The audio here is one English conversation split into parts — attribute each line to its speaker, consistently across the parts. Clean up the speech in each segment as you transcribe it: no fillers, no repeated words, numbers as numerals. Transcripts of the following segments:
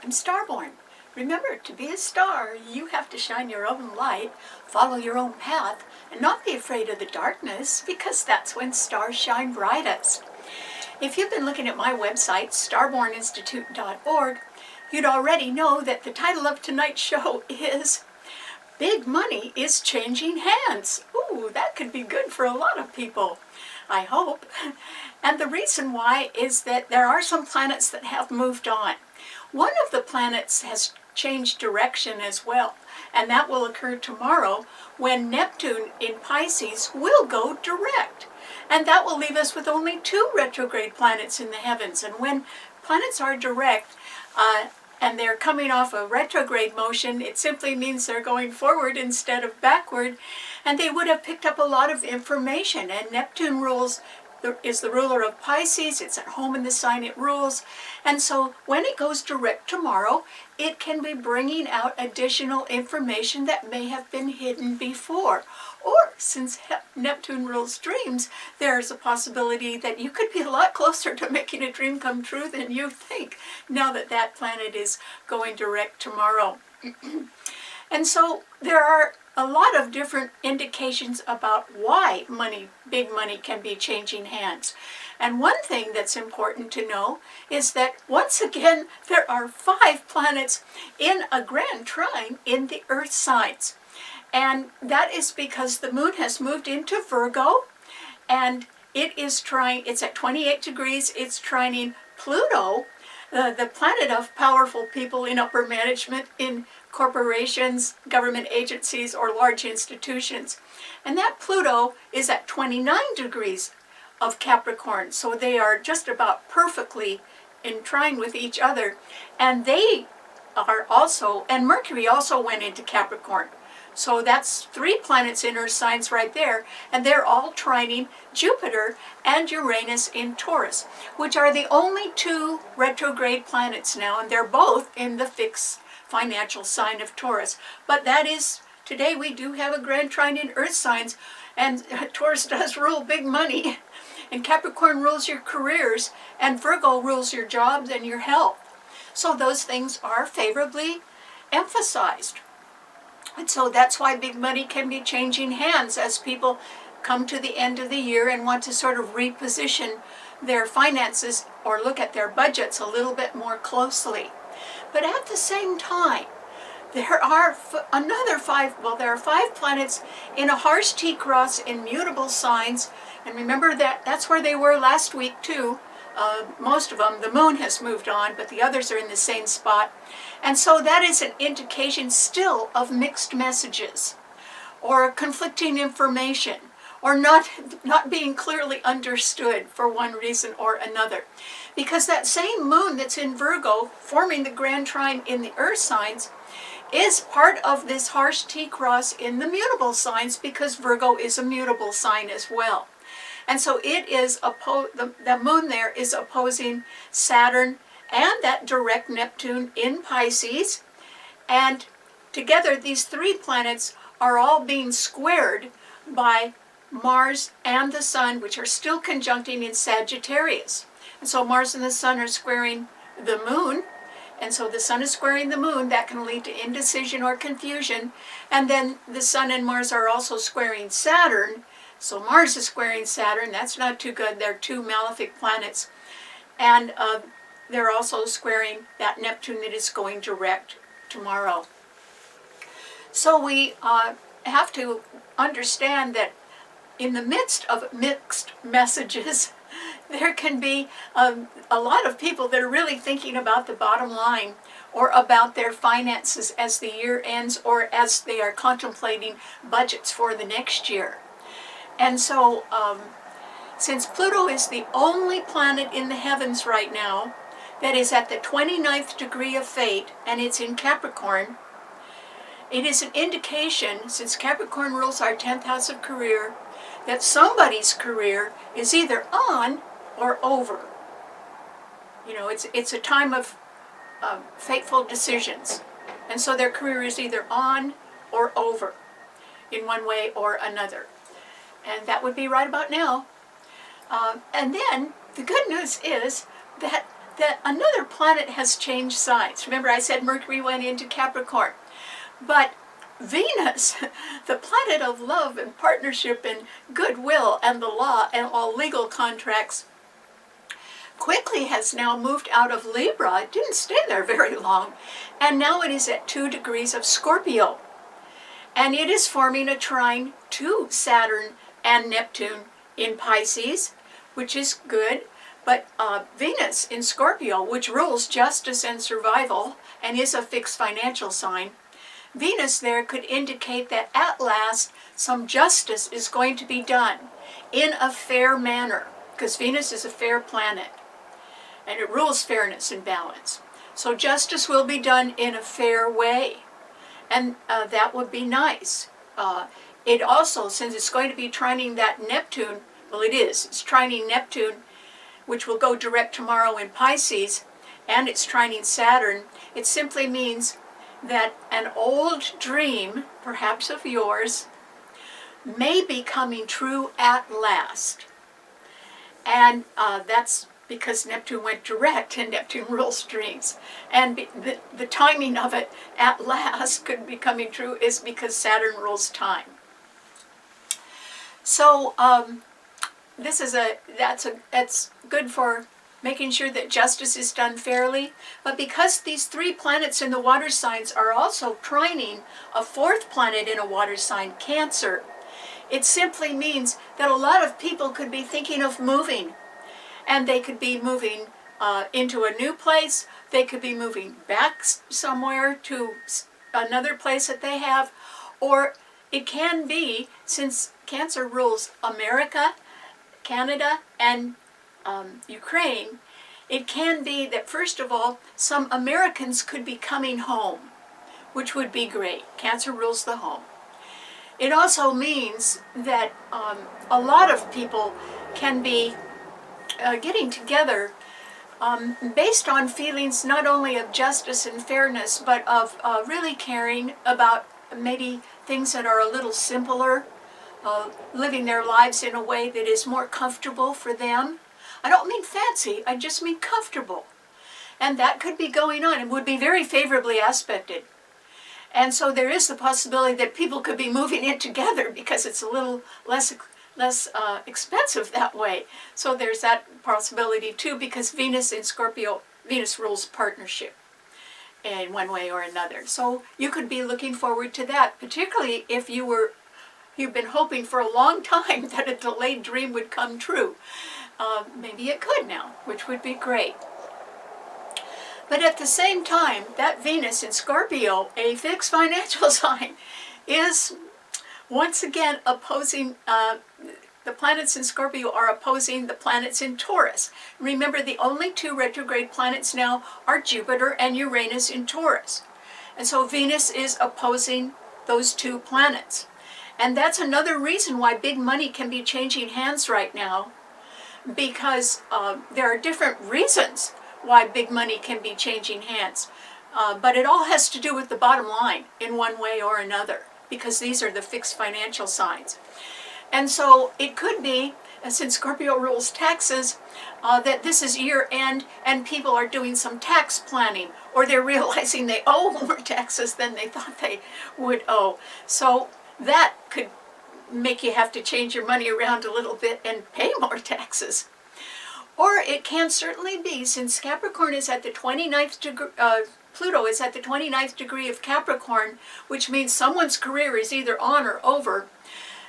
Speaker 1: I'm Starborn. Remember, to be a star, you have to shine your own light, follow your own path, and not be afraid of the darkness, because that's when stars shine brightest. If you've been looking at my website, starborninstitute.org, you'd already know that the title of tonight's show is Big Money is Changing Hands. Ooh, that could be good for a lot of people, I hope. And the reason why is that there are some planets that have moved on. One of the planets has changed direction as well, and that will occur tomorrow when Neptune in Pisces will go direct. And that will leave us with only 2 retrograde planets in the heavens. And when planets are direct, and they're coming off a retrograde motion, it simply means they're going forward instead of backward, and they would have picked up a lot of information. And Neptune is the ruler of Pisces. It's at home in the sign it rules. And so when it goes direct tomorrow, it can be bringing out additional information that may have been hidden before. Or, since Neptune rules dreams, there's a possibility that you could be a lot closer to making a dream come true than you think, now that that planet is going direct tomorrow. And so there are a lot of different indications about why big money can be changing hands. And one thing that's important to know is that, once again, there are 5 planets in a grand trine in the Earth signs. And that is because the moon has moved into Virgo, and it's at 28 degrees, it's trining Pluto, the planet of powerful people in upper management in corporations, government agencies, or large institutions. And that Pluto is at 29 degrees of Capricorn, so they are just about perfectly in trine with each other. And and Mercury also went into Capricorn. So that's 3 planets in Earth signs right there, and they're all trining Jupiter and Uranus in Taurus, which are the only 2 retrograde planets now, and they're both in the fixed financial sign of Taurus. But today we do have a grand trine in Earth signs, and Taurus does rule big money, and Capricorn rules your careers, and Virgo rules your jobs and your health. So those things are favorably emphasized. And so that's why big money can be changing hands as people come to the end of the year and want to sort of reposition their finances or look at their budgets a little bit more closely. But at the same time, there are 5 planets in a harsh T-cross in mutable signs. And remember that's where they were last week too. Most of them, the moon has moved on, but the others are in the same spot. And so that is an indication still of mixed messages, or conflicting information, or not being clearly understood for one reason or another. Because that same moon that's in Virgo, forming the grand trine in the Earth signs, is part of this harsh T-cross in the mutable signs, because Virgo is a mutable sign as well. And so it is the moon there is opposing Saturn and that direct Neptune in Pisces. And together these 3 planets are all being squared by Mars and the Sun, which are still conjuncting in Sagittarius. And so Mars and the Sun are squaring the moon. And so the Sun is squaring the moon. That can lead to indecision or confusion. And then the Sun and Mars are also squaring Saturn. So Mars is squaring Saturn. That's not too good. They're 2 malefic planets. And they're also squaring that Neptune that is going direct tomorrow. So we have to understand that in the midst of mixed messages, there can be a lot of people that are really thinking about the bottom line, or about their finances as the year ends, or as they are contemplating budgets for the next year. And so, since Pluto is the only planet in the heavens right now that is at the 29th degree of fate, and it's in Capricorn, it is an indication, since Capricorn rules our 10th house of career, that somebody's career is either on or over. You know, it's a time of fateful decisions. And so their career is either on or over in one way or another. And that would be right about now. And then the good news is that that another planet has changed signs. Remember I said Mercury went into Capricorn. But Venus, the planet of love and partnership and goodwill and the law and all legal contracts, quickly has now moved out of Libra. It didn't stay there very long. And now it is at 2 degrees of Scorpio. And it is forming a trine to Saturn and Neptune in Pisces, which is good. But Venus in Scorpio, which rules justice and survival and is a fixed financial sign, Venus there could indicate that at last some justice is going to be done in a fair manner, because Venus is a fair planet and it rules fairness and balance. So justice will be done in a fair way, and that would be nice. It also, since it's going to be trining that Neptune, well it's trining Neptune, which will go direct tomorrow in Pisces, and it's trining Saturn, it simply means that an old dream, perhaps of yours, may be coming true at last. And that's because Neptune went direct, and Neptune rules dreams. And the timing of it at last could be coming true is because Saturn rules time. So that's good for making sure that justice is done fairly. But because these 3 planets in the water signs are also trining a 4th planet in a water sign, Cancer, it simply means that a lot of people could be thinking of moving. And they could be moving into a new place. They could be moving back somewhere to another place that they have. Or it can be, since Cancer rules America, Canada, and Ukraine, it can be that first of all, some Americans could be coming home, which would be great. Cancer rules the home. It also means that a lot of people can be getting together based on feelings not only of justice and fairness, but of really caring about maybe things that are a little simpler, living their lives in a way that is more comfortable for them. I don't mean fancy, I just mean comfortable. And that could be going on and would be very favorably aspected. And so there is the possibility that people could be moving in together because it's a little less expensive that way. So there's that possibility too, because Venus in Scorpio, Venus rules partnership in one way or another. So you could be looking forward to that, particularly if you've been hoping for a long time that a delayed dream would come true. Maybe it could now, which would be great. But at the same time, that Venus in Scorpio, a fixed financial sign, is once again opposing, the planets in Scorpio are opposing the planets in Taurus. Remember, the only 2 retrograde planets now are Jupiter and Uranus in Taurus. And so Venus is opposing those 2 planets. And that's another reason why big money can be changing hands right now, because there are different reasons why big money can be changing hands. But it all has to do with the bottom line in one way or another, because these are the fixed financial signs. And so it could be, since Scorpio rules taxes, that this is year end and people are doing some tax planning, or they're realizing they owe more taxes than they thought they would owe. So that could make you have to change your money around a little bit and pay more taxes. Or it can certainly be, since Capricorn is at the 29th degree, Pluto is at the 29th degree of Capricorn, which means someone's career is either on or over.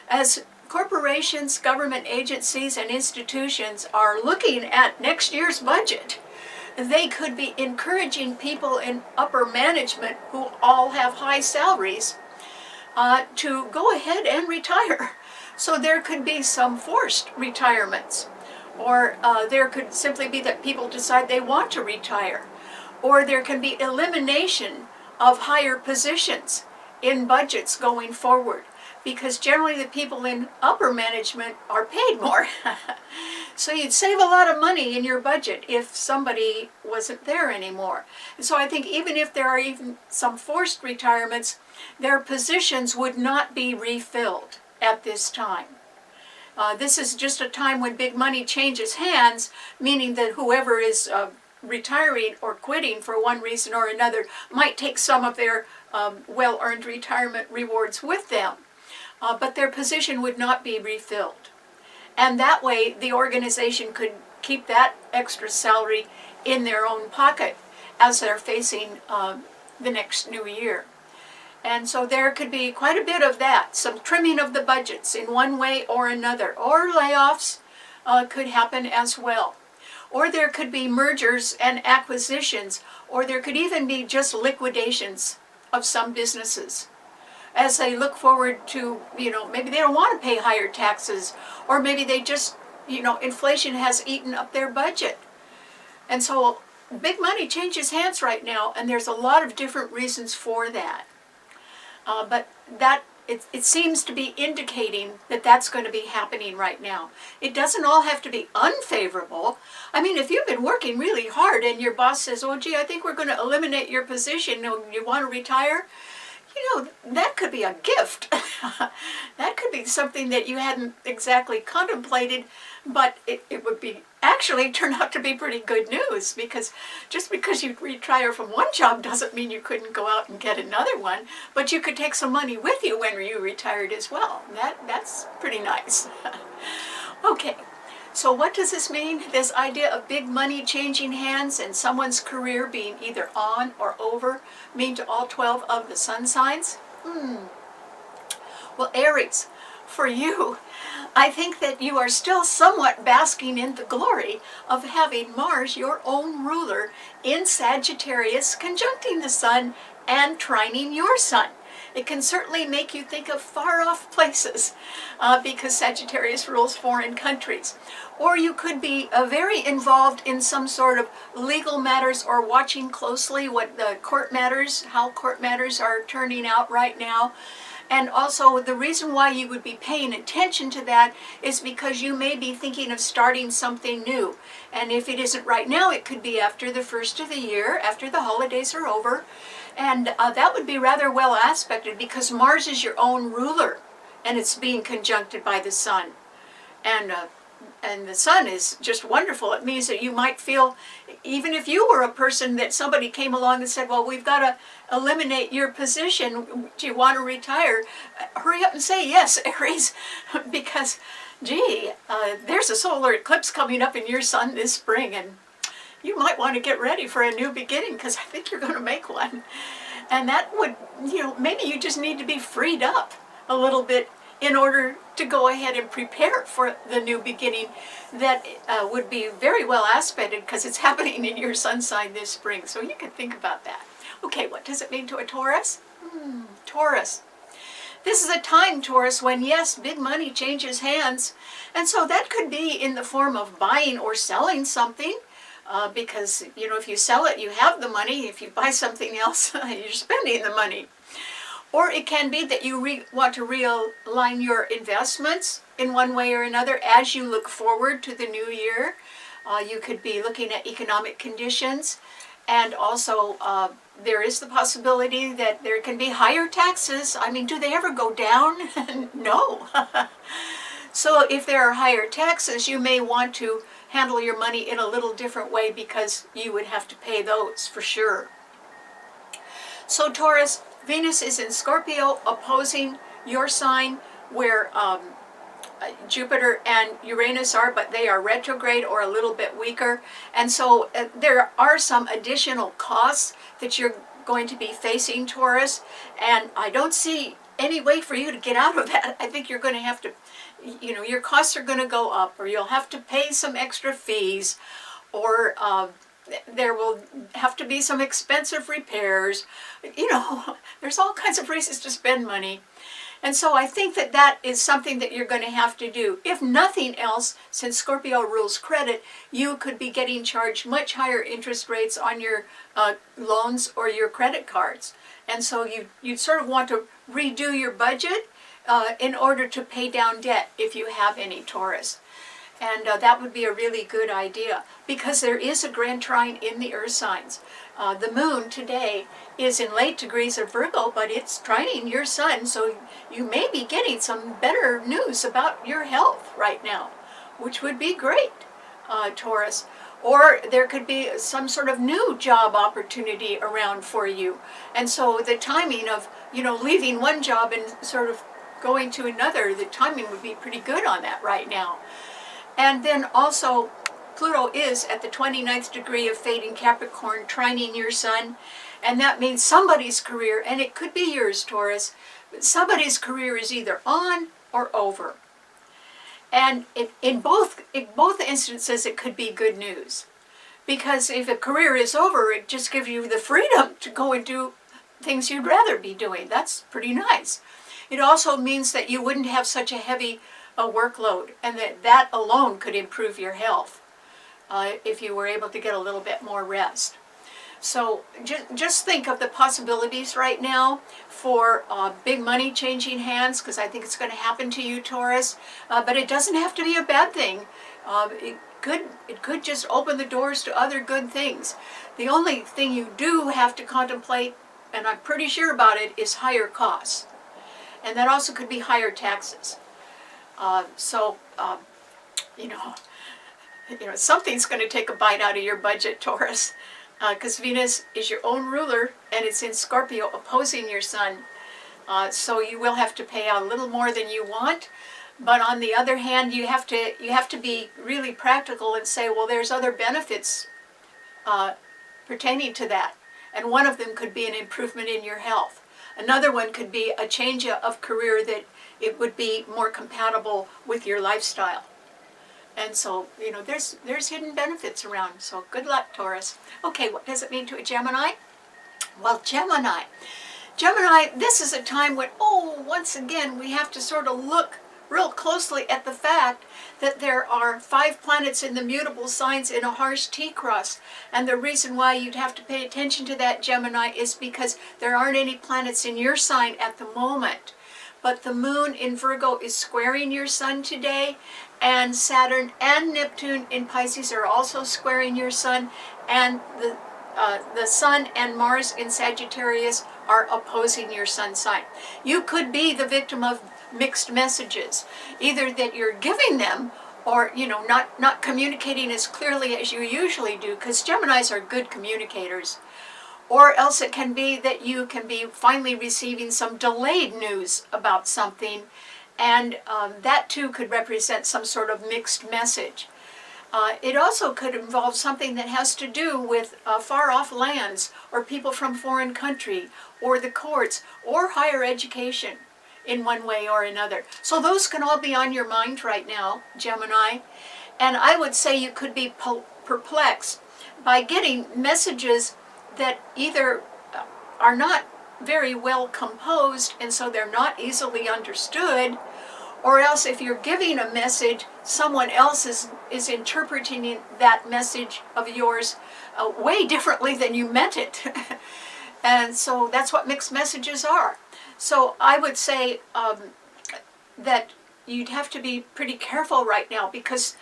Speaker 1: As corporations, government agencies, and institutions are looking at next year's budget, they could be encouraging people in upper management who all have high salaries to go ahead and retire. So there could be some forced retirements, or there could simply be that people decide they want to retire, or there can be elimination of higher positions in budgets going forward, because generally the people in upper management are paid more. So you'd save a lot of money in your budget if somebody wasn't there anymore. And so I think even if there are even some forced retirements, their positions would not be refilled at this time. This is just a time when big money changes hands, meaning that whoever is retiring or quitting for one reason or another might take some of their well-earned retirement rewards with them, but their position would not be refilled. And that way the organization could keep that extra salary in their own pocket as they're facing the next new year. And so there could be quite a bit of that, some trimming of the budgets in one way or another, or layoffs could happen as well. Or there could be mergers and acquisitions, or there could even be just liquidations of some businesses as they look forward to, maybe they don't want to pay higher taxes, or maybe they just, inflation has eaten up their budget. And so big money changes hands right now, and there's a lot of different reasons for that. But it seems to be indicating that that's going to be happening right now. It doesn't all have to be unfavorable. I mean, if you've been working really hard and your boss says, oh, gee, I think we're going to eliminate your position, you want to retire? That could be a gift. That could be something that you hadn't exactly contemplated, but it would be actually turn out to be pretty good news, because just because you retire from one job doesn't mean you couldn't go out and get another one, but you could take some money with you when you retired as well. That's pretty nice. Okay. So what does this mean? This idea of big money changing hands and someone's career being either on or over mean to all 12 of the sun signs? Well, Aries, for you, I think that you are still somewhat basking in the glory of having Mars, your own ruler, in Sagittarius, conjuncting the sun and trining your sun. It can certainly make you think of far-off places because Sagittarius rules foreign countries. Or you could be very involved in some sort of legal matters, or watching closely what the court matters, how court matters are turning out right now. And also the reason why you would be paying attention to that is because you may be thinking of starting something new. And if it isn't right now, it could be after the first of the year, after the holidays are over. And that would be rather well aspected, because Mars is your own ruler, and it's being conjuncted by the sun. And the sun is just wonderful. It means that you might feel, even if you were a person that somebody came along and said, well, we've got to eliminate your position, do you want to retire? Hurry up and say yes, Aries, because, gee, there's a solar eclipse coming up in your sun this spring, and you might want to get ready for a new beginning, because I think you're going to make one. And that would, maybe you just need to be freed up a little bit in order to go ahead and prepare for the new beginning that would be very well aspected, because it's happening in your sun sign this spring. So you can think about that. Okay, what does it mean to a Taurus? Taurus. This is a time, Taurus, when, yes, big money changes hands. And so that could be in the form of buying or selling something. Because, if you sell it, you have the money. If you buy something else, you're spending the money. Or it can be that you want to realign your investments in one way or another as you look forward to the new year. You could be looking at economic conditions. And also, there is the possibility that there can be higher taxes. I mean, do they ever go down? No. So if there are higher taxes, you may want to handle your money in a little different way, because you would have to pay those for sure. So Taurus, Venus is in Scorpio, opposing your sign, where Jupiter and Uranus are, but they are retrograde or a little bit weaker. And so there are some additional costs that you're going to be facing, Taurus, and I don't see any way for you to get out of that. I think you're going to have to, your costs are going to go up, or you'll have to pay some extra fees, or there will have to be some expensive repairs. There's all kinds of reasons to spend money. And so I think that is something that you're going to have to do. If nothing else, since Scorpio rules credit, you could be getting charged much higher interest rates on your loans or your credit cards. And so you'd sort of want to redo your budget in order to pay down debt if you have any, Taurus. And that would be a really good idea, because there is a grand trine in the earth signs. The moon today is in late degrees of Virgo, but it's trining your sun, so you may be getting some better news about your health right now, which would be great, Taurus. Or there could be some sort of new job opportunity around for you. And so the timing of, leaving one job and sort of going to another, the timing would be pretty good on that right now. And then also, Pluto is at the 29th degree of fate in Capricorn, trining your sun. And that means somebody's career, and it could be yours, Taurus, but somebody's career is either on or over. And in both instances, it could be good news. Because if a career is over, it just gives you the freedom to go and do things you'd rather be doing. That's pretty nice. It also means that you wouldn't have such a heavy workload, and that alone could improve your health if you were able to get a little bit more rest. So just think of the possibilities right now for big money changing hands, because I think it's going to happen to you, Taurus. But it doesn't have to be a bad thing. It could just open the doors to other good things. The only thing you do have to contemplate, and I'm pretty sure about it, is higher costs. And that also could be higher taxes. Something's going to take a bite out of your budget, Taurus. Because Venus is your own ruler, and it's in Scorpio opposing your sun. So you will have to pay out a little more than you want. But on the other hand, you have to be really practical and say, well, there's other benefits pertaining to that. And one of them could be an improvement in your health. Another one could be a change of career that it would be more compatible with your lifestyle. And so, there's hidden benefits around. So good luck, Taurus. Okay, what does it mean to a Gemini? Well, Gemini, this is a time when, once again, we have to sort of look real closely at the fact that there are 5 planets in the mutable signs in a harsh T-cross. And the reason why you'd have to pay attention to that, Gemini, is because there aren't any planets in your sign at the moment. But the moon in Virgo is squaring your sun today, and Saturn and Neptune in Pisces are also squaring your sun, and the sun and Mars in Sagittarius are opposing your sun sign. You could be the victim of mixed messages, either that you're giving them or not communicating as clearly as you usually do, because Geminis are good communicators. Or else it can be that you can be finally receiving some delayed news about something, and that too could represent some sort of mixed message. It also could involve something that has to do with far-off lands, or people from foreign country, or the courts, or higher education in one way or another. So those can all be on your mind right now, Gemini. And I would say you could be perplexed by getting messages that either are not very well composed, and so they're not easily understood, or else if you're giving a message, someone else is interpreting that message of yours way differently than you meant it. And so that's what mixed messages are. So I would say that you'd have to be pretty careful right now, because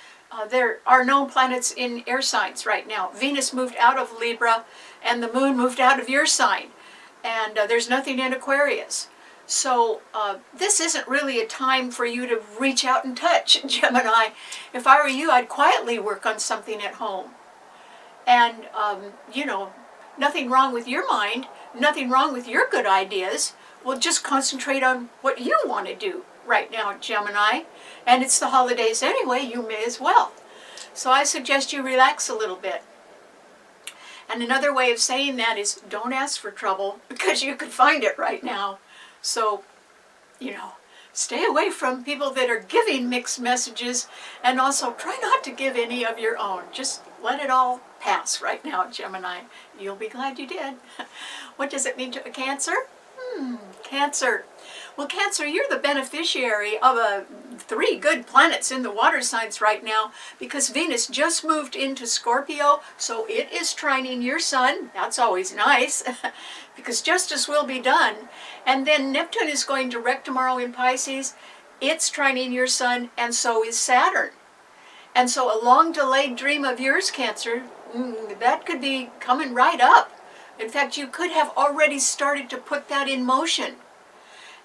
Speaker 1: there are no planets in air signs right now. Venus moved out of Libra, and the moon moved out of your sign. And there's nothing in Aquarius. So this isn't really a time for you to reach out and touch, Gemini. If I were you, I'd quietly work on something at home. And, nothing wrong with your mind, nothing wrong with your good ideas. Well, just concentrate on what you want to do right now, Gemini. And it's the holidays anyway, you may as well. So I suggest you relax a little bit. And another way of saying that is don't ask for trouble, because you could find it right now. So, stay away from people that are giving mixed messages, and also try not to give any of your own. Just let it all pass right now, Gemini. You'll be glad you did. What does it mean to a Cancer? Cancer. Well, Cancer, you're the beneficiary of 3 good planets in the water signs right now, because Venus just moved into Scorpio, so it is trining your sun. That's always nice, because justice will be done. And then Neptune is going direct tomorrow in Pisces. It's trining your sun, and so is Saturn. And so a long delayed dream of yours, Cancer, that could be coming right up. In fact, you could have already started to put that in motion.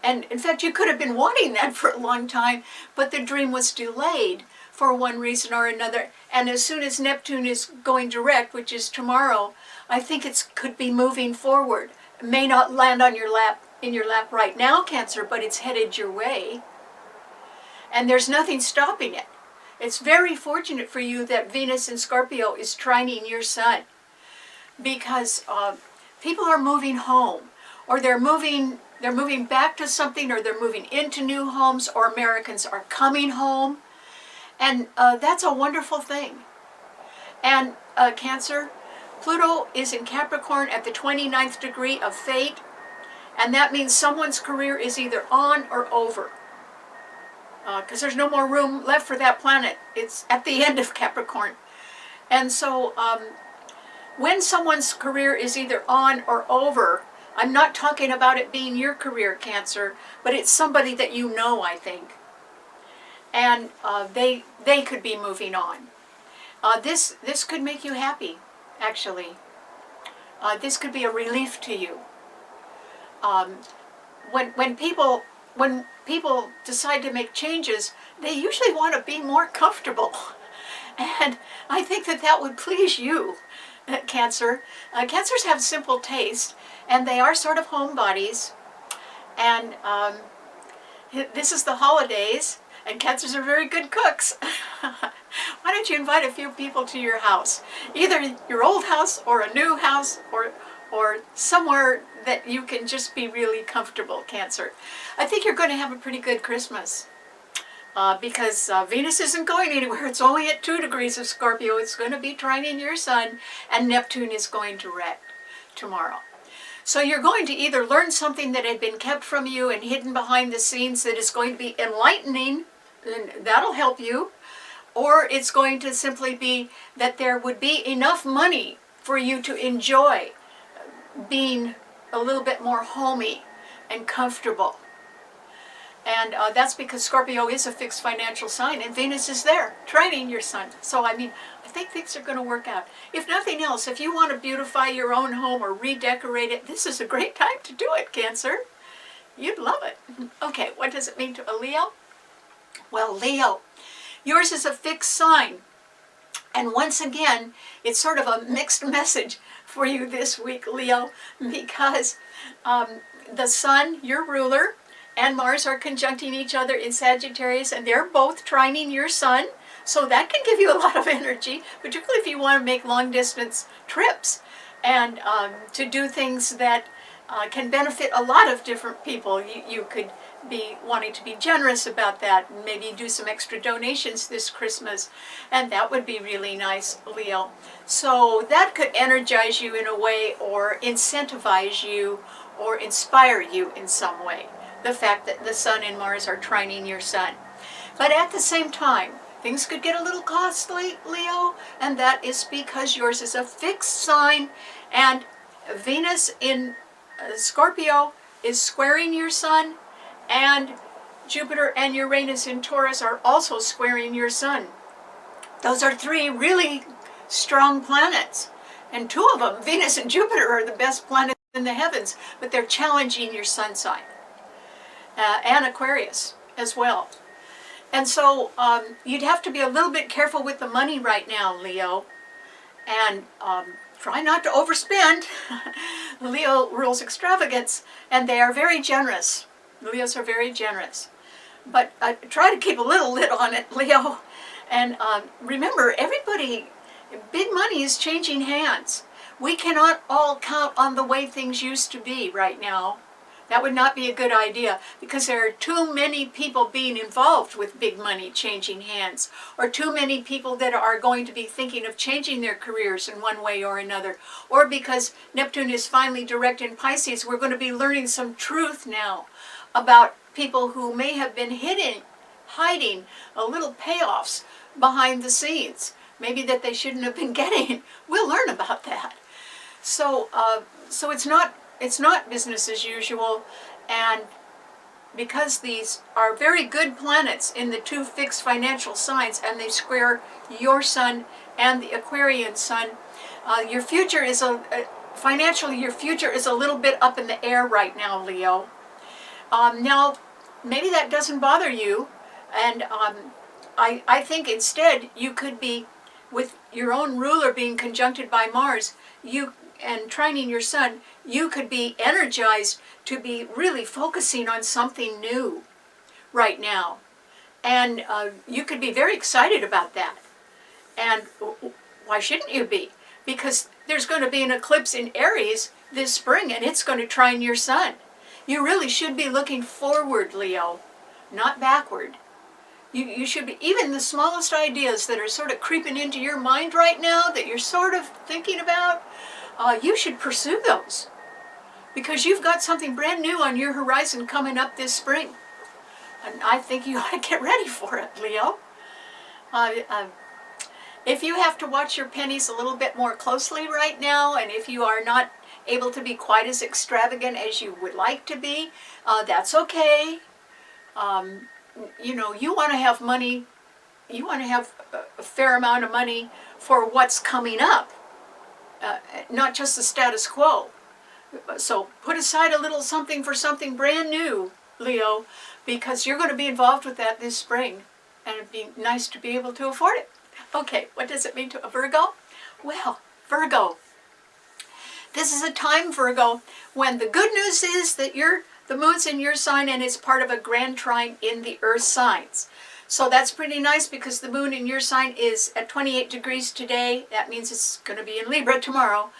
Speaker 1: And in fact, you could have been wanting that for a long time, but the dream was delayed. for one reason or another. And as soon as Neptune is going direct, which is tomorrow, I think it could be moving forward. It may not land on your lap, in your lap right now, Cancer, but it's headed your way. And there's nothing stopping it. It's very fortunate for you that Venus in Scorpio is trining your sun, because people are moving home, or they're moving back to something, or they're moving into new homes, or Americans are coming home, and that's a wonderful thing. And Cancer, Pluto is in Capricorn at the 29th degree of fate, and that means someone's career is either on or over, because there's no more room left for that planet. It's at the end of Capricorn. And so when someone's career is either on or over, I'm not talking about it being your career, Cancer, but it's somebody that you know, I think. And they could be moving on. This could make you happy, actually. This could be a relief to you. When people decide to make changes, they usually want to be more comfortable. And I think that would please you, Cancer. Cancers have simple taste, and they are sort of homebodies. And this is the holidays, and Cancers are very good cooks. Why don't you invite a few people to your house? Either your old house or a new house, or somewhere that you can just be really comfortable, Cancer. I think you're going to have a pretty good Christmas. Because Venus isn't going anywhere. It's only at 2 degrees of Scorpio. It's going to be trining your sun, and Neptune is going direct tomorrow. So you're going to either learn something that had been kept from you and hidden behind the scenes that is going to be enlightening, and that'll help you, or it's going to simply be that there would be enough money for you to enjoy being a little bit more homey and comfortable. And that's because Scorpio is a fixed financial sign, and Venus is there, trining your sun. So, I think things are going to work out. If nothing else, if you want to beautify your own home or redecorate it, this is a great time to do it, Cancer. You'd love it. Okay, what does it mean to a Leo? Well, Leo, yours is a fixed sign. And once again, it's sort of a mixed message for you this week, Leo, because the sun, your ruler, and Mars are conjuncting each other in Sagittarius, and they're both trining your sun. So that can give you a lot of energy, particularly if you want to make long-distance trips and to do things that can benefit a lot of different people. You could be wanting to be generous about that, and maybe do some extra donations this Christmas, and that would be really nice, Leo. So that could energize you in a way, or incentivize you, or inspire you in some way, the fact that the sun and Mars are trining your sun. But at the same time, things could get a little costly, Leo, and that is because yours is a fixed sign, and Venus in Scorpio is squaring your sun, and Jupiter and Uranus in Taurus are also squaring your sun. Those are 3 really strong planets, and 2 of them, Venus and Jupiter, are the best planets in the heavens, but they're challenging your sun sign. And Aquarius as well. And so you'd have to be a little bit careful with the money right now, Leo, and try not to overspend. Leo rules extravagance, and they are very generous. Leos are very generous. But try to keep a little lid on it, Leo. And remember, big money is changing hands. We cannot all count on the way things used to be right now. That would not be a good idea, because there are too many people being involved with big money changing hands, or too many people that are going to be thinking of changing their careers in one way or another, or because Neptune is finally direct in Pisces, we're going to be learning some truth now about people who may have been hiding a little payoffs behind the scenes, maybe that they shouldn't have been getting. We'll learn about that. So it's not business as usual, and because these are very good planets in the 2 fixed financial signs, and they square your sun and the Aquarian sun, your future is financially, your future is a little bit up in the air right now, Leo. Now, maybe that doesn't bother you, and I think instead you could be, with your own ruler being conjuncted by Mars, and trining your sun, you could be energized to be really focusing on something new right now. And you could be very excited about that. And why shouldn't you be? Because there's going to be an eclipse in Aries this spring, and it's going to trine your sun. You really should be looking forward, Leo, not backward. You should be, even the smallest ideas that are sort of creeping into your mind right now, that you're sort of thinking about, you should pursue those. Because you've got something brand new on your horizon coming up this spring. And I think you ought to get ready for it, Leo. If you have to watch your pennies a little bit more closely right now, and if you are not able to be quite as extravagant as you would like to be, that's okay. You want to have money, you want to have a fair amount of money for what's coming up, not just the status quo. So put aside a little something for something brand new, Leo, because you're going to be involved with that this spring, and it'd be nice to be able to afford it. Okay, what does it mean to a Virgo? Well, Virgo, this is a time, Virgo, when the good news is that the moon's in your sign and it's part of a grand trine in the earth signs. So that's pretty nice because the moon in your sign is at 28 degrees today. That means it's going to be in Libra tomorrow.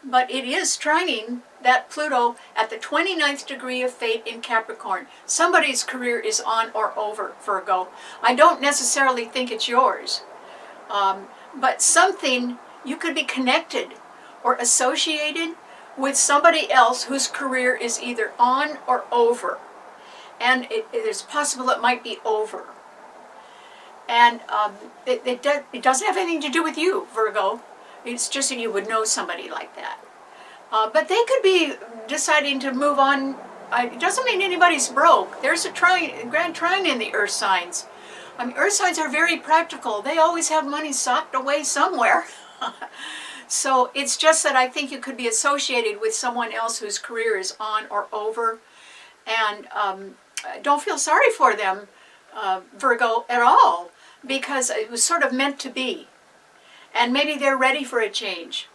Speaker 1: But it is trining that Pluto at the 29th degree of fate in Capricorn. Somebody's career is on or over, Virgo. I don't necessarily think it's yours. But something, you could be connected or associated with somebody else whose career is either on or over. And it is possible it might be over. And it doesn't have anything to do with you, Virgo. It's just that you would know somebody like that. But they could be deciding to move on. It doesn't mean anybody's broke. There's a grand trine in the earth signs. Earth signs are very practical. They always have money socked away somewhere. So it's just that I think you could be associated with someone else whose career is on or over. And don't feel sorry for them, Virgo, at all, because it was sort of meant to be. And maybe they're ready for a change.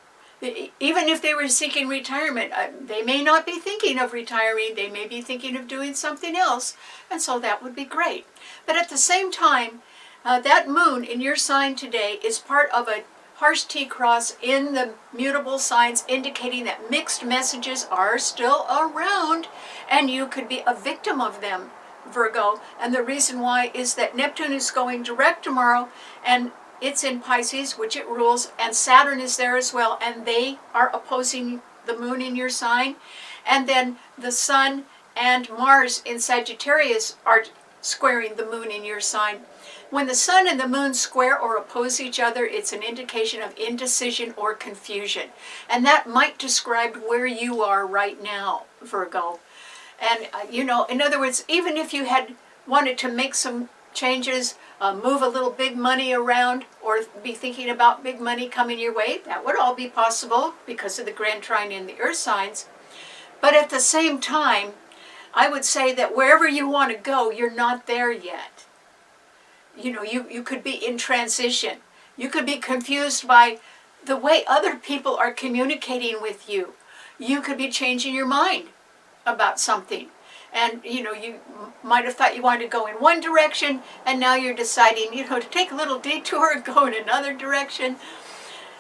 Speaker 1: Even if they were seeking retirement, they may not be thinking of retiring. They may be thinking of doing something else. And so that would be great. But at the same time, that moon in your sign today is part of a harsh T-cross in the mutable signs, indicating that mixed messages are still around and you could be a victim of them, Virgo. And the reason why is that Neptune is going direct tomorrow, and it's in Pisces, which it rules, and Saturn is there as well, and they are opposing the moon in your sign. And then the sun and Mars in Sagittarius are squaring the moon in your sign. When the sun and the moon square or oppose each other, it's an indication of indecision or confusion. And that might describe where you are right now, Virgo. And, in other words, even if you had wanted to make some changes, move a little big money around, or be thinking about big money coming your way, that would all be possible because of the grand trine in the earth signs. But at the same time, I would say that wherever you want to go, you're not there yet. You could be in transition. You could be confused by the way other people are communicating with you. You could be changing your mind about something. And, you might have thought you wanted to go in one direction, and now you're deciding, to take a little detour and go in another direction.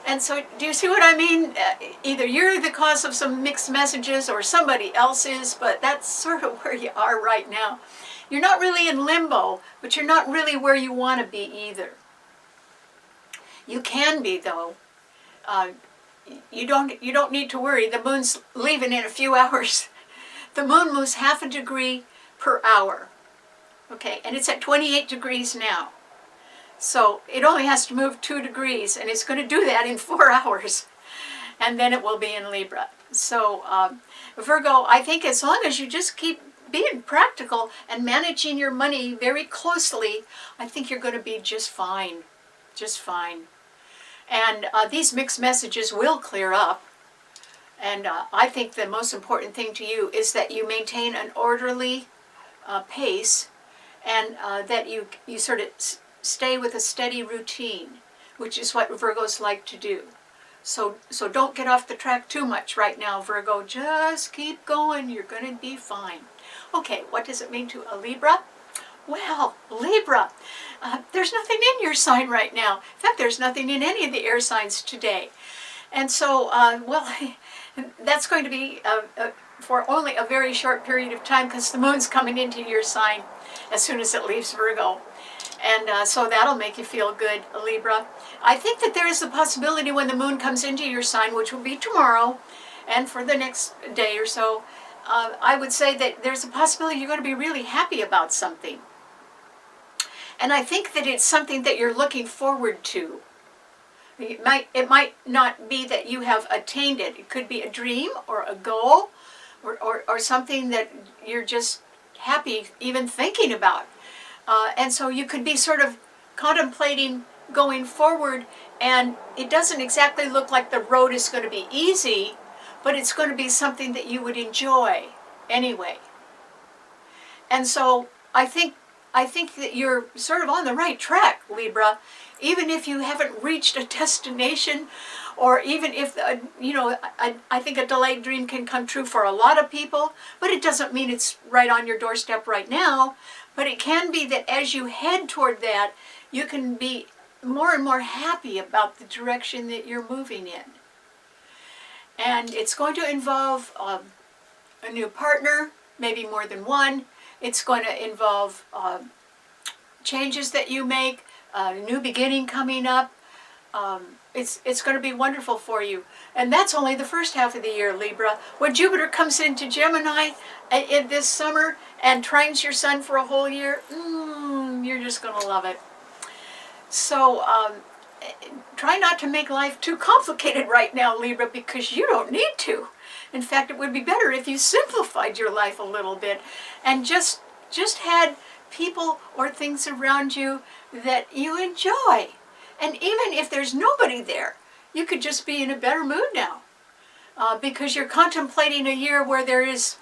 Speaker 1: And so, do you see what I mean? Either you're the cause of some mixed messages or somebody else is, but that's sort of where you are right now. You're not really in limbo, but you're not really where you want to be either. You can be, though. You don't need to worry. The moon's leaving in a few hours. The moon moves half a degree per hour. Okay, and it's at 28 degrees now. So it only has to move 2 degrees, and it's going to do that in 4 hours. And then it will be in Libra. So, Virgo, I think as long as you just keep being practical and managing your money very closely, I think you're going to be just fine. Just fine. And these mixed messages will clear up. And I think the most important thing to you is that you maintain an orderly pace, and that you sort of stay with a steady routine, which is what Virgos like to do. So don't get off the track too much right now, Virgo. Just keep going. You're going to be fine. Okay, what does it mean to a Libra? Well, Libra, there's nothing in your sign right now. In fact, there's nothing in any of the air signs today. And so, well, that's going to be for only a very short period of time, because the moon's coming into your sign as soon as it leaves Virgo. And so that'll make you feel good, Libra. I think that there is the possibility when the moon comes into your sign, which will be tomorrow, and for the next day or so, I would say that there's a possibility you're going to be really happy about something. And I think that it's something that you're looking forward to. It might not be that you have attained it. It could be a dream or a goal or something that you're just happy even thinking about. And so you could be sort of contemplating going forward, and it doesn't exactly look like the road is going to be easy, but it's going to be something that you would enjoy anyway. And so I think that you're sort of on the right track, Libra, even if you haven't reached a destination, or even if, I think a delayed dream can come true for a lot of people, but it doesn't mean it's right on your doorstep right now. But it can be that as you head toward that, you can be more and more happy about the direction that you're moving in. And it's going to involve a new partner, maybe more than one. It's going to involve changes that you make, a new beginning coming up. It's going to be wonderful for you. And that's only the first half of the year, Libra. When Jupiter comes into Gemini in this summer and trines your sun for a whole year, you're just going to love it. So try not to make life too complicated right now, Libra, because you don't need to. In fact, it would be better if you simplified your life a little bit and just had people or things around you that you enjoy. And even if there's nobody there, you could just be in a better mood now, because you're contemplating a year where there's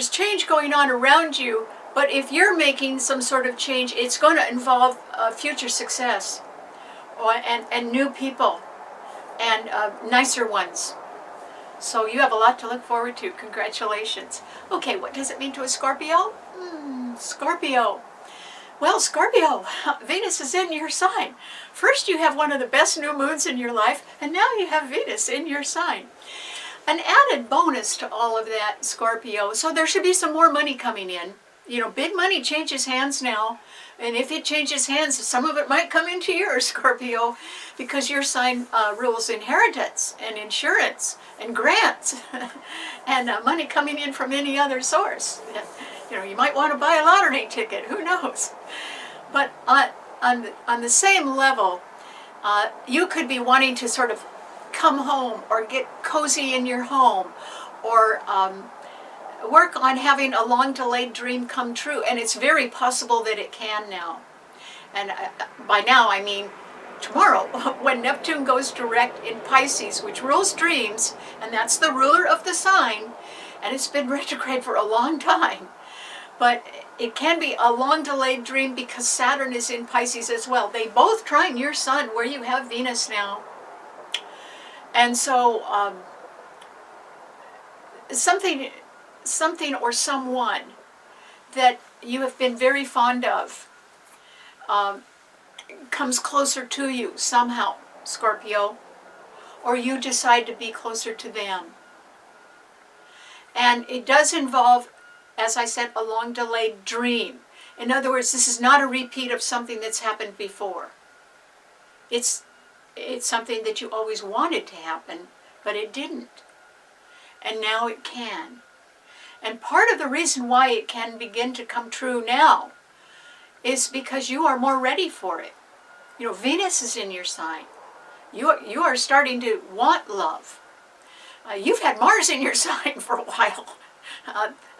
Speaker 1: change going on around you. But if you're making some sort of change, it's going to involve future success, and new people, and nicer ones. So you have a lot to look forward to. Congratulations. Okay, what does it mean to a Scorpio? Scorpio. Well, Scorpio, Venus is in your sign. First, you have one of the best new moons in your life, and now you have Venus in your sign. An added bonus to all of that, Scorpio, so there should be some more money coming in. You know, big money changes hands now, and if it changes hands, some of it might come into yours, Scorpio, because your sign rules inheritance and insurance and grants and money coming in from any other source. You know, you might want to buy a lottery ticket, who knows? But on the same level, you could be wanting to sort of come home or get cozy in your home, or work on having a long-delayed dream come true. And it's very possible that it can now. And by now, I mean tomorrow, when Neptune goes direct in Pisces, which rules dreams, and that's the ruler of the sign, and it's been retrograde for a long time. But it can be a long-delayed dream because Saturn is in Pisces as well. They both trine your sun where you have Venus now. And so something or someone that you have been very fond of comes closer to you somehow, Scorpio, or you decide to be closer to them. And it does involve, as I said, a long-delayed dream. In other words, this is not a repeat of something that's happened before. It's something that you always wanted to happen, but it didn't. And now it can. And part of the reason why it can begin to come true now is because you are more ready for it. You know, Venus is in your sign. You are starting to want love. You've had Mars in your sign for a while.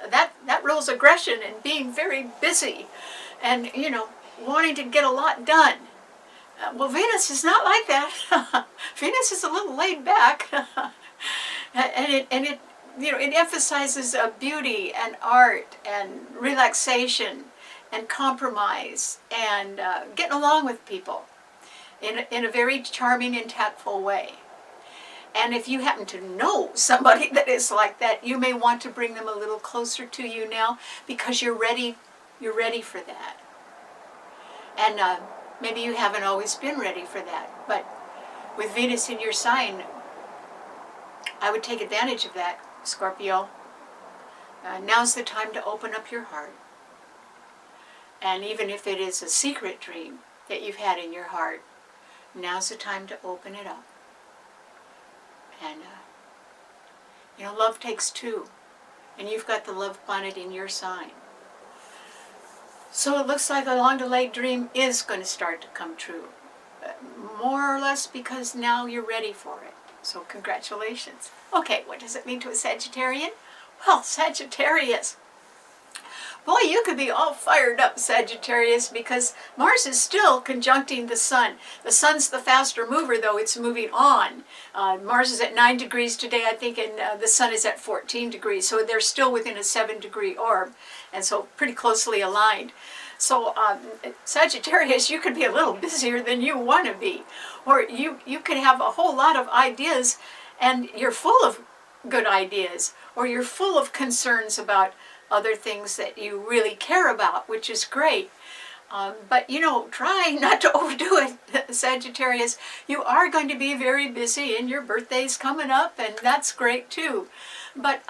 Speaker 1: That rules aggression and being very busy and, you know, wanting to get a lot done. Well, Venus is not like that. Venus is a little laid back. and it you know, it emphasizes beauty and art and relaxation and compromise and getting along with people in a very charming and tactful way. And if you happen to know somebody that is like that, you may want to bring them a little closer to you now because you're ready for that. And maybe you haven't always been ready for that, but with Venus in your sign, I would take advantage of that, Scorpio. Now's the time to open up your heart. And even if it is a secret dream that you've had in your heart, now's the time to open it up. And, love takes two. And you've got the love planet in your sign. So it looks like a long-delayed dream is going to start to come true. More or less because now you're ready for it. So congratulations. Okay, what does it mean to a Sagittarian? Well, Sagittarius. Boy, you could be all fired up, Sagittarius, because Mars is still conjuncting the Sun. The Sun's the faster mover, though. It's moving on. Mars is at 9 degrees today, I think, and the Sun is at 14 degrees. So they're still within a 7-degree orb, and so pretty closely aligned. So Sagittarius, you could be a little busier than you want to be. Or you could have a whole lot of ideas, and you're full of good ideas. Or you're full of concerns about other things that you really care about, which is great. But, try not to overdo it, Sagittarius. You are going to be very busy, and your birthday's coming up, and that's great too. But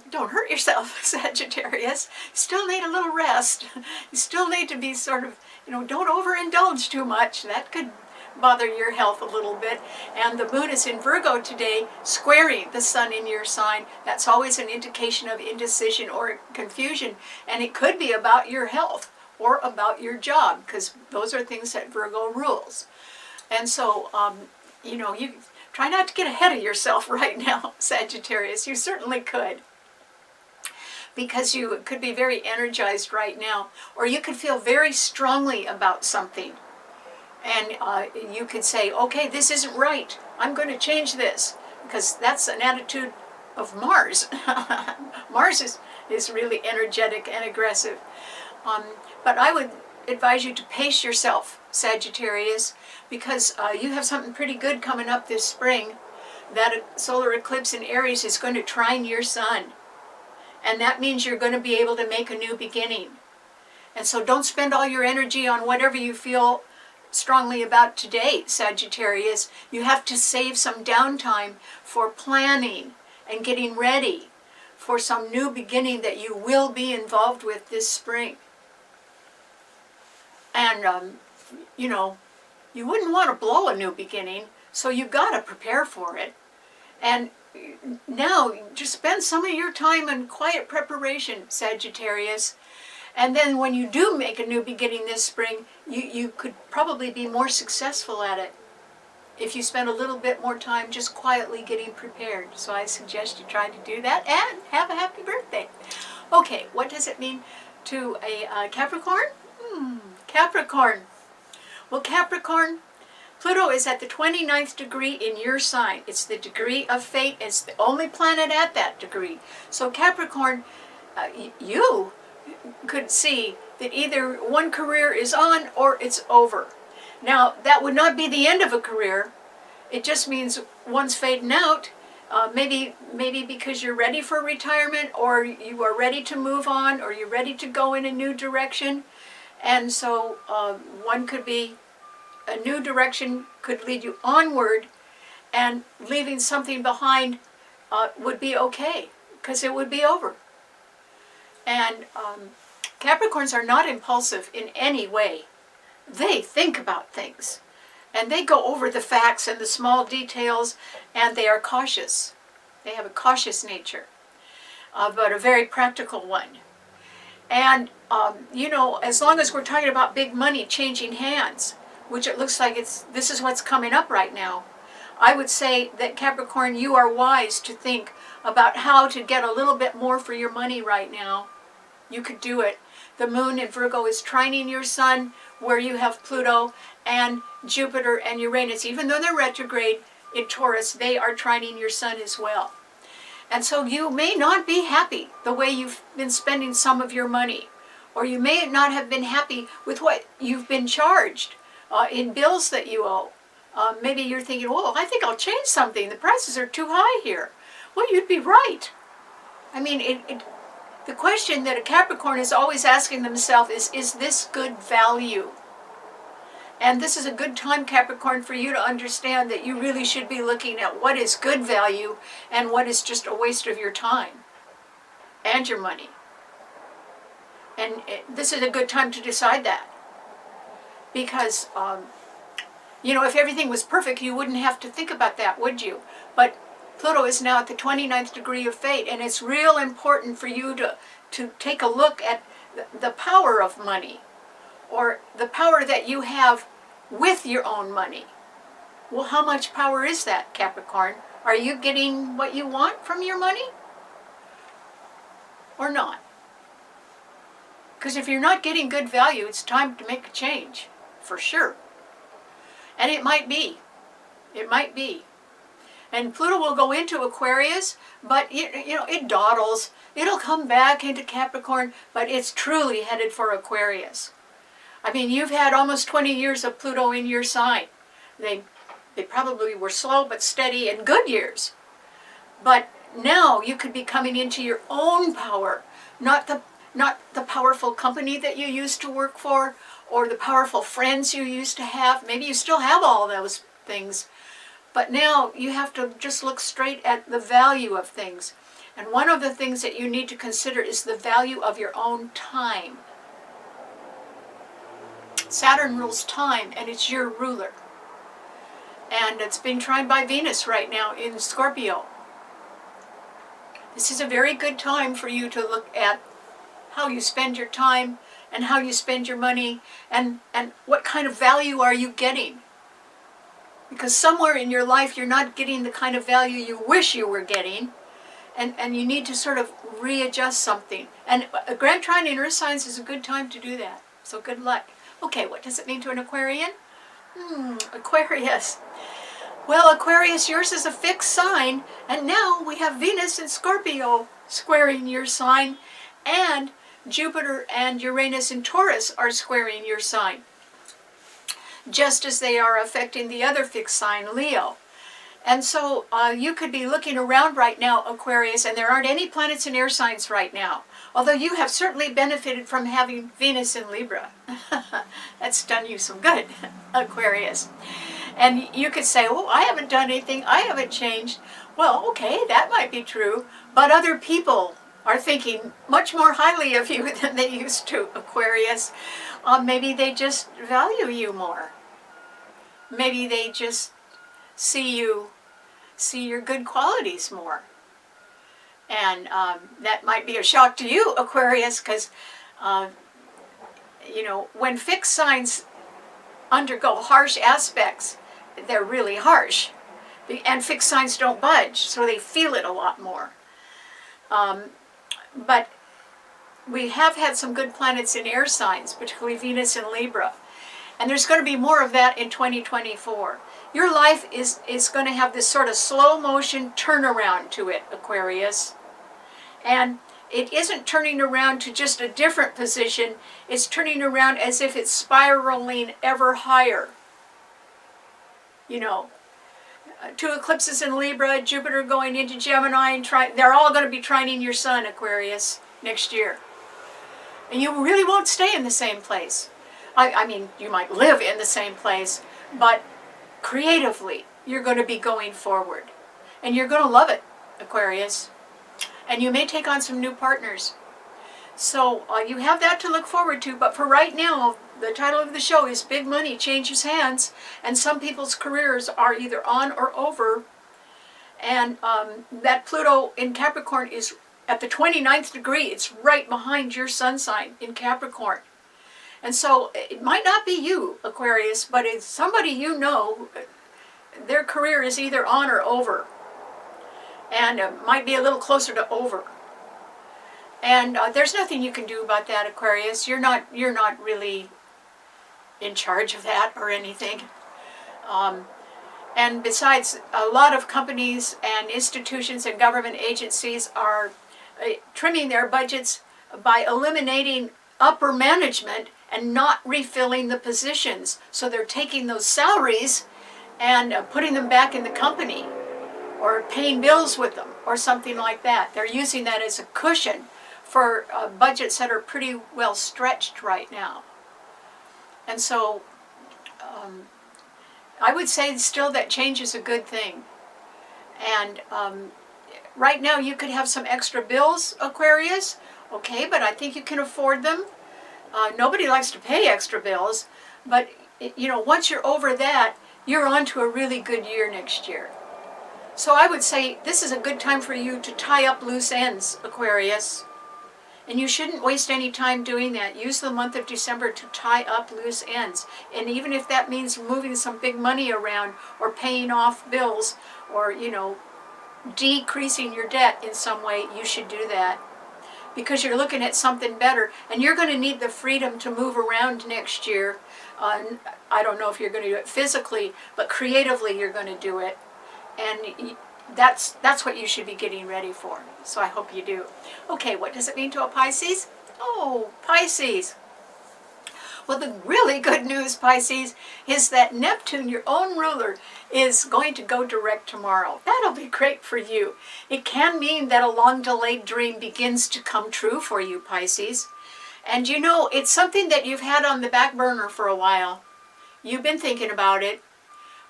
Speaker 1: don't hurt yourself, Sagittarius. You still need a little rest. You still need to be sort of, don't overindulge too much. That could bother your health a little bit. And the moon is in Virgo today, squaring the Sun in your sign. That's always an indication of indecision or confusion. And it could be about your health or about your job, because those are things that Virgo rules. And so, you try not to get ahead of yourself right now, Sagittarius. You certainly could. Because you could be very energized right now. Or you could feel very strongly about something. And you could say, okay, this isn't right. I'm going to change this. Because that's an attitude of Mars. Mars is really energetic and aggressive. But I would advise you to pace yourself, Sagittarius, because you have something pretty good coming up this spring. That solar eclipse in Aries is going to trine your Sun. And that means you're going to be able to make a new beginning. And so don't spend all your energy on whatever you feel strongly about today, Sagittarius. You have to save some downtime for planning and getting ready for some new beginning that you will be involved with this spring. And, you wouldn't want to blow a new beginning, so you've got to prepare for it. And now, just spend some of your time in quiet preparation, Sagittarius. And then when you do make a new beginning this spring, you could probably be more successful at it if you spend a little bit more time just quietly getting prepared. So I suggest you try to do that and have a happy birthday. Okay, what does it mean to a Capricorn? Capricorn. Well, Capricorn, Pluto is at the 29th degree in your sign. It's the degree of fate. It's the only planet at that degree. So Capricorn, you could see that either one career is on or it's over. Now, that would not be the end of a career. It just means one's fading out. Maybe because you're ready for retirement, or you are ready to move on, or you're ready to go in a new direction. And so one could be, a new direction could lead you onward, and leaving something behind would be okay, because it would be over. And Capricorns are not impulsive in any way. They think about things, and they go over the facts and the small details, and they are cautious. They have a cautious nature, but a very practical one. And, as long as we're talking about big money changing hands, which it looks like this is what's coming up right now, I would say that Capricorn, you are wise to think about how to get a little bit more for your money right now. You could do it. The moon in Virgo is trining your Sun, where you have Pluto and Jupiter and Uranus. Even though they're retrograde in Taurus, they are trining your Sun as well. And so you may not be happy the way you've been spending some of your money, Or you may not have been happy with what you've been charged in bills that you owe. Maybe you're thinking, well, I think I'll change something. The prices are too high here. Well, you'd be right. I mean, the question that a Capricorn is always asking themselves is this good value? And this is a good time, Capricorn, for you to understand that you really should be looking at what is good value and what is just a waste of your time and your money. And this is a good time to decide that. Because, if everything was perfect, you wouldn't have to think about that, would you? But Pluto is now at the 29th degree of fate, and it's real important for you to take a look at the power of money, or the power that you have with your own money. Well, how much power is that, Capricorn? Are you getting what you want from your money? Or not? Because if you're not getting good value, it's time to make a change, for sure. And it might be. It might be. And Pluto will go into Aquarius, but it dawdles. It'll come back into Capricorn, but it's truly headed for Aquarius. I mean, you've had almost 20 years of Pluto in your sign. They probably were slow but steady and good years. But now you could be coming into your own power, not the powerful company that you used to work for, or the powerful friends you used to have. Maybe you still have all those things. But now you have to just look straight at the value of things. And one of the things that you need to consider is the value of your own time. Saturn rules time, and it's your ruler. And it's being trined by Venus right now in Scorpio. This is a very good time for you to look at how you spend your time and how you spend your money and what kind of value are you getting. Because somewhere in your life you're not getting the kind of value you wish you were getting, and you need to sort of readjust something. And a Grand Trine in Earth signs is a good time to do that. So good luck. Okay, what does it mean to an Aquarian? Aquarius. Well, Aquarius, yours is a fixed sign, and now we have Venus and Scorpio squaring your sign, and Jupiter and Uranus in Taurus are squaring your sign, just as they are affecting the other fixed sign, Leo. And so you could be looking around right now, Aquarius, and there aren't any planets in air signs right now, although you have certainly benefited from having Venus in Libra. That's done you some good, Aquarius. And you could say, oh, I haven't done anything, I haven't changed. Well, okay, that might be true, but other people are thinking much more highly of you than they used to, Aquarius. Maybe they just value you more. Maybe they just see your good qualities more. And that might be a shock to you, Aquarius, because when fixed signs undergo harsh aspects, they're really harsh. And fixed signs don't budge, so they feel it a lot more. But we have had some good planets in air signs, particularly Venus and Libra. And there's going to be more of that in 2024. Your life is going to have this sort of slow motion turnaround to it, Aquarius. And it isn't turning around to just a different position. It's turning around as if it's spiraling ever higher. Two eclipses in Libra, Jupiter going into Gemini, and they're all going to be trining your sun, Aquarius, next year. And you really won't stay in the same place. I mean, you might live in the same place, but creatively, you're going to be going forward. And you're going to love it, Aquarius. And you may take on some new partners. So you have that to look forward to, but for right now, the title of the show is Big Money Changes Hands, and some people's careers are either on or over. And that Pluto in Capricorn is at the 29th degree. It's right behind your sun sign in Capricorn. And so it might not be you, Aquarius, but it's somebody you know, their career is either on or over. And it might be a little closer to over. And there's nothing you can do about that, Aquarius. You're not really in charge of that or anything. And besides, a lot of companies and institutions and government agencies are trimming their budgets by eliminating upper management and not refilling the positions. So they're taking those salaries and putting them back in the company, or paying bills with them, or something like that. They're using that as a cushion for budgets that are pretty well stretched right now. And so I would say still that change is a good thing. And right now you could have some extra bills, Aquarius, okay, but I think you can afford them. Nobody likes to pay extra bills, but you know, once you're over that, you're on to a really good year next year. So I would say this is a good time for you to tie up loose ends, Aquarius. And you shouldn't waste any time doing that. Use the month of December to tie up loose ends. And even if that means moving some big money around, or paying off bills, or, you know, decreasing your debt in some way, you should do that. Because you're looking at something better. And you're going to need the freedom to move around next year. I don't know if you're going to do it physically, but creatively you're going to do it. And that's what you should be getting ready for. So I hope you do. Okay, what does it mean to a Pisces? Oh, Pisces. Well, the really good news, Pisces, is that Neptune, your own ruler, is going to go direct tomorrow. That'll be great for you. It can mean that a long-delayed dream begins to come true for you, Pisces. And you know, it's something that you've had on the back burner for a while. You've been thinking about it.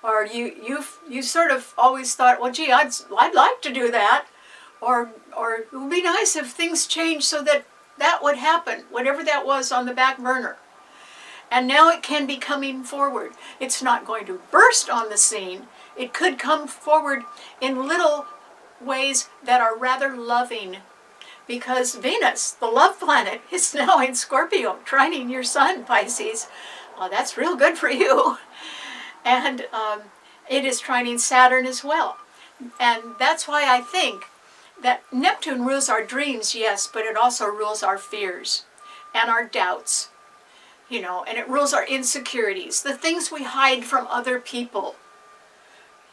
Speaker 1: Or you sort of always thought, well, gee, I'd like to do that. Or it would be nice if things changed so that that would happen, whatever that was on the back burner. And now it can be coming forward. It's not going to burst on the scene. It could come forward in little ways that are rather loving. Because Venus, the love planet, is now in Scorpio, trining your sun, Pisces. Oh, that's real good for you. And it is trining Saturn as well. And that's why I think that Neptune rules our dreams, yes, but it also rules our fears and our doubts, you know, and it rules our insecurities, the things we hide from other people,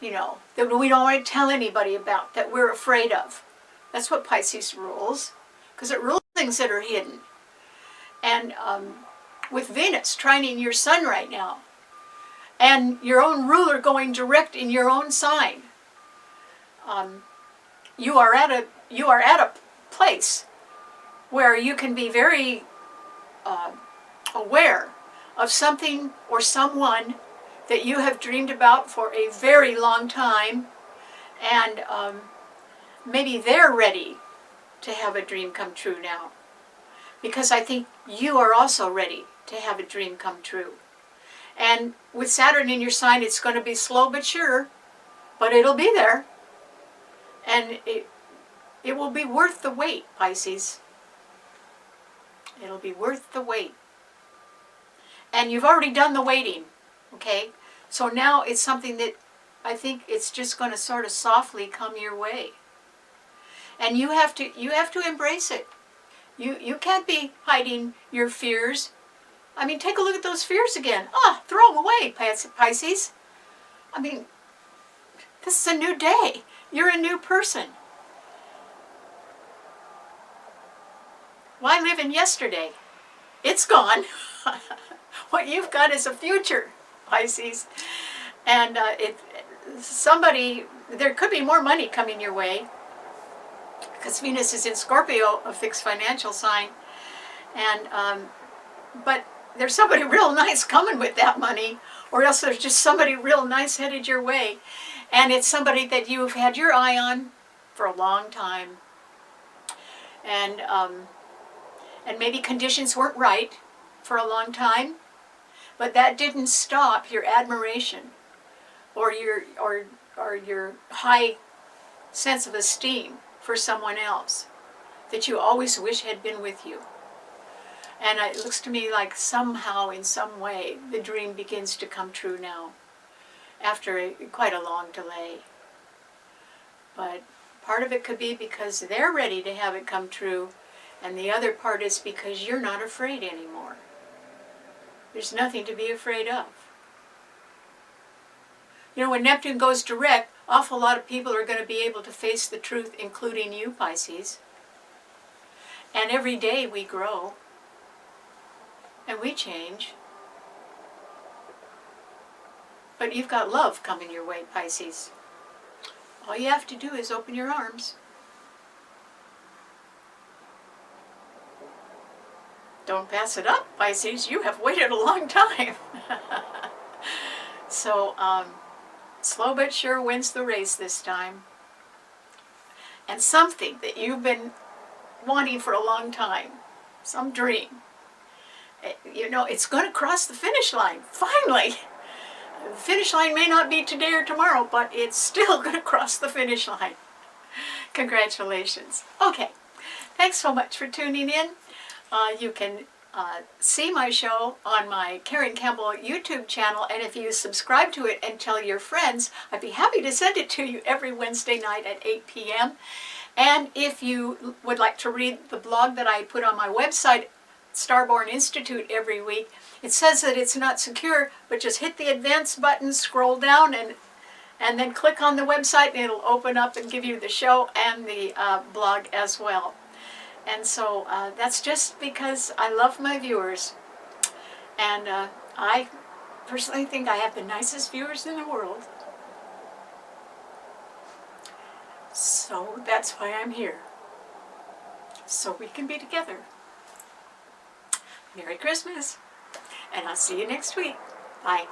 Speaker 1: you know, that we don't want to tell anybody about, that we're afraid of. That's what Pisces rules, because it rules things that are hidden. And with Venus trining your sun right now, and your own ruler going direct in your own sign, you are at a place where you can be very aware of something or someone that you have dreamed about for a very long time, and maybe they're ready to have a dream come true now, because I think you are also ready to have a dream come true. And with Saturn in your sign, it's going to be slow but sure, but it'll be there. And it will be worth the wait, Pisces. It'll be worth the wait. And you've already done the waiting, okay? So now it's something that I think it's just going to sort of softly come your way. And you have to embrace it. You can't be hiding your fears. I mean, take a look at those fears again. Throw them away, Pisces. I mean, this is a new day. You're a new person. Why live in yesterday? It's gone. What you've got is a future, Pisces. And there could be more money coming your way, because Venus is in Scorpio, a fixed financial sign. And but there's somebody real nice coming with that money, or else there's just somebody real nice headed your way. And it's somebody that you've had your eye on for a long time. And maybe conditions weren't right for a long time, but that didn't stop your admiration or your high sense of esteem for someone else that you always wish had been with you. And it looks to me like somehow, in some way, the dream begins to come true now, after quite a long delay. But part of it could be because they're ready to have it come true, and the other part is because you're not afraid anymore. There's nothing to be afraid of. You know, when Neptune goes direct, awful lot of people are going to be able to face the truth, including you, Pisces. And every day we grow. and we change. But you've got love coming your way, Pisces. All you have to do is open your arms. Don't pass it up, Pisces. You have waited a long time. So, slow but sure wins the race this time. And something that you've been wanting for a long time, some dream, you know, it's going to cross the finish line, finally. The finish line may not be today or tomorrow, but it's still going to cross the finish line. Congratulations. Okay, thanks so much for tuning in. You can see my show on my Karen Campbell YouTube channel, and if you subscribe to it and tell your friends, I'd be happy to send it to you every Wednesday night at 8 p.m. And if you would like to read the blog that I put on my website, STARBORN Institute, every week, it says that it's not secure, but just hit the advance button, scroll down, and then click on the website, and it'll open up and give you the show and the blog as well. And so that's just because I love my viewers. And I personally think I have the nicest viewers in the world. So that's why I'm here. So we can be together. Merry Christmas. And I'll see you next week. Bye.